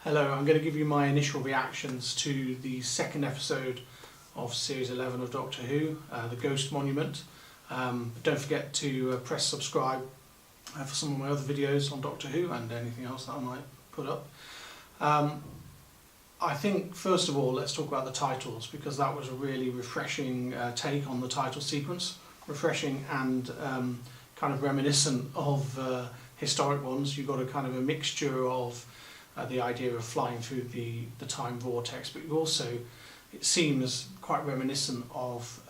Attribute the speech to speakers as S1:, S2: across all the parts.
S1: Hello, I'm going to give you my initial reactions to the second episode of Series 11 of Doctor Who, The Ghost Monument. Don't forget to press subscribe for some of my other videos on Doctor Who and anything else that I might put up. I think, first of all, let's talk about the titles, because that was a really refreshing take on the title sequence. Refreshing and kind of reminiscent of historic ones. You've got a kind of a mixture of the idea of flying through the time vortex, but you also, it seems quite reminiscent of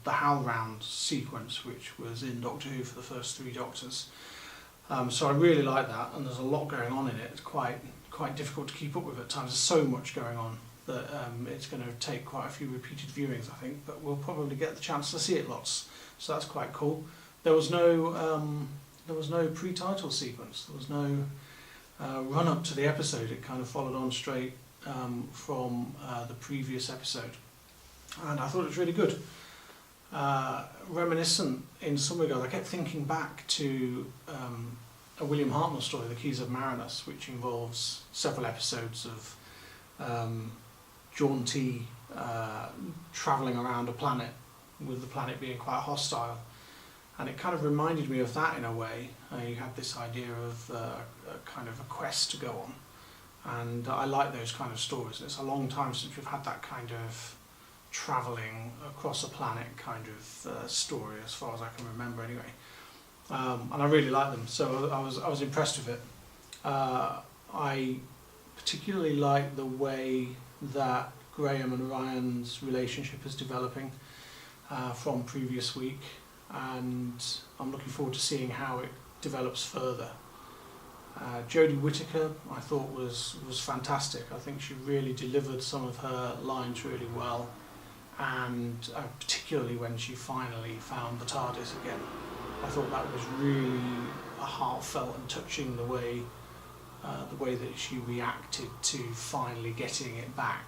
S1: the HowlRound sequence, which was in Doctor Who for the first 3 Doctors. So I really like that, and there's a lot going on in it. It's quite difficult to keep up with at times. There's so much going on that it's going to take quite a few repeated viewings, I think, but we'll probably get the chance to see it lots, so that's quite cool. There was no pre-title sequence. There was no run up to the episode. It kind of followed on straight from the previous episode, and I thought it was really good. Reminiscent in some regard. I kept thinking back to a William Hartnell story, The Keys of Marinus, which involves several episodes of jaunty travelling around a planet, with the planet being quite hostile. And it kind of reminded me of that in a way. You had this idea of a kind of a quest to go on, and I like those kind of stories. It's a long time since we've had that kind of travelling across a planet kind of story, as far as I can remember anyway. And I really like them, so I was impressed with it. I particularly like the way that Graham and Ryan's relationship is developing from previous week, and I'm looking forward to seeing how it develops further. Jodie Whittaker, I thought was fantastic. I think she really delivered some of her lines really well, and particularly when she finally found the TARDIS again. I thought that was really a heartfelt and touching, the way that she reacted to finally getting it back.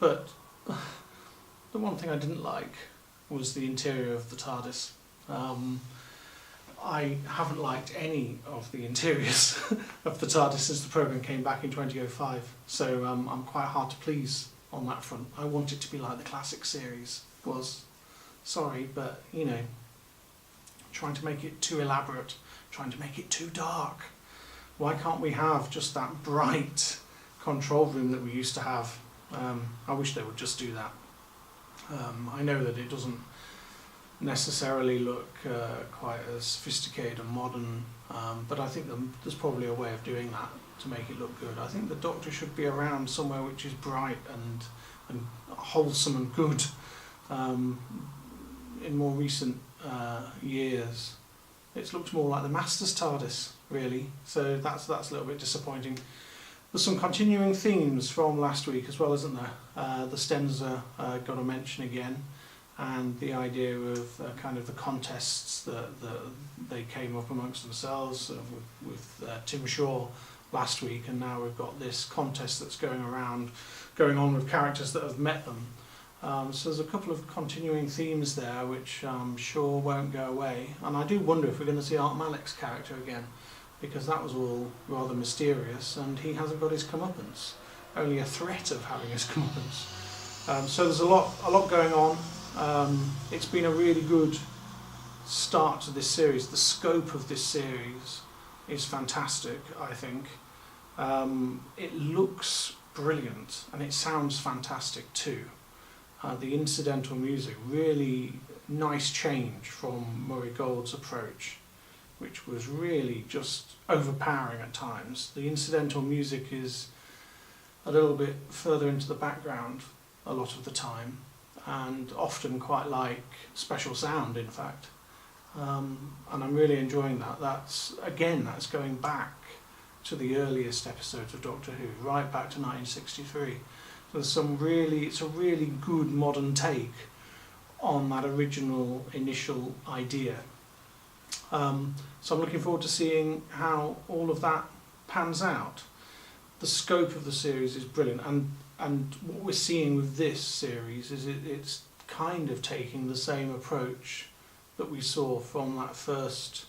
S1: But the one thing I didn't like was the interior of the TARDIS. I haven't liked any of the interiors of the TARDIS since the programme came back in 2005, so I'm quite hard to please on that front. I want it to be like the classic series was. Sorry, but you know, trying to make it too elaborate, trying to make it too dark. Why can't we have just that bright control room that we used to have? I wish they would just do that. I know that it doesn't necessarily look quite as sophisticated and modern, but I think there's probably a way of doing that to make it look good. I think the Doctor should be around somewhere which is bright and wholesome and good. In more recent years, it's looked more like the Master's TARDIS, really, so that's a little bit disappointing. There's some continuing themes from last week as well, isn't there? The Stenza got a mention again, and the idea of kind of the contests that they came up amongst themselves with Tim Shaw last week, and now we've got this contest that's going on with characters that have met them. So there's a couple of continuing themes there which I'm sure won't go away, and I do wonder if we're going to see Art Malek's character again, because that was all rather mysterious and he hasn't got his comeuppance, only a threat of having his comeuppance. So there's a lot going on. It's been a really good start to this series. The scope of this series is fantastic, I think. It looks brilliant and it sounds fantastic too. The incidental music, really nice change from Murray Gold's approach, which was really just overpowering at times. The incidental music is a little bit further into the background a lot of the time, and often quite like special sound, in fact. And I'm really enjoying that. That's going back to the earliest episodes of Doctor Who, right back to 1963. It's a really good modern take on that original initial idea. So I'm looking forward to seeing how all of that pans out. The scope of the series is brilliant, and what we're seeing with this series is it's kind of taking the same approach that we saw from that first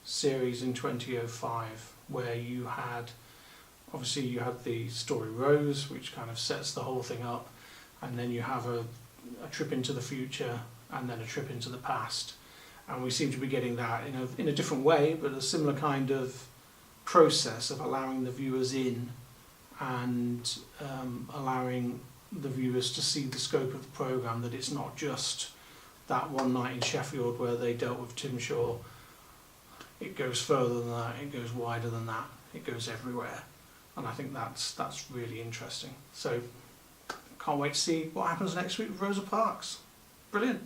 S1: series in 2005, where you had obviously you had the story Rose, which kind of sets the whole thing up, and then you have a trip into the future and then a trip into the past, and we seem to be getting that in a different way, but a similar kind of process of allowing the viewers in and allowing the viewers to see the scope of the programme, that it's not just that one night in Sheffield where they dealt with Tim Shaw. It goes further than that, it goes wider than that, it goes everywhere, and I think that's really interesting. So can't wait to see what happens next week with Rosa Parks. Brilliant.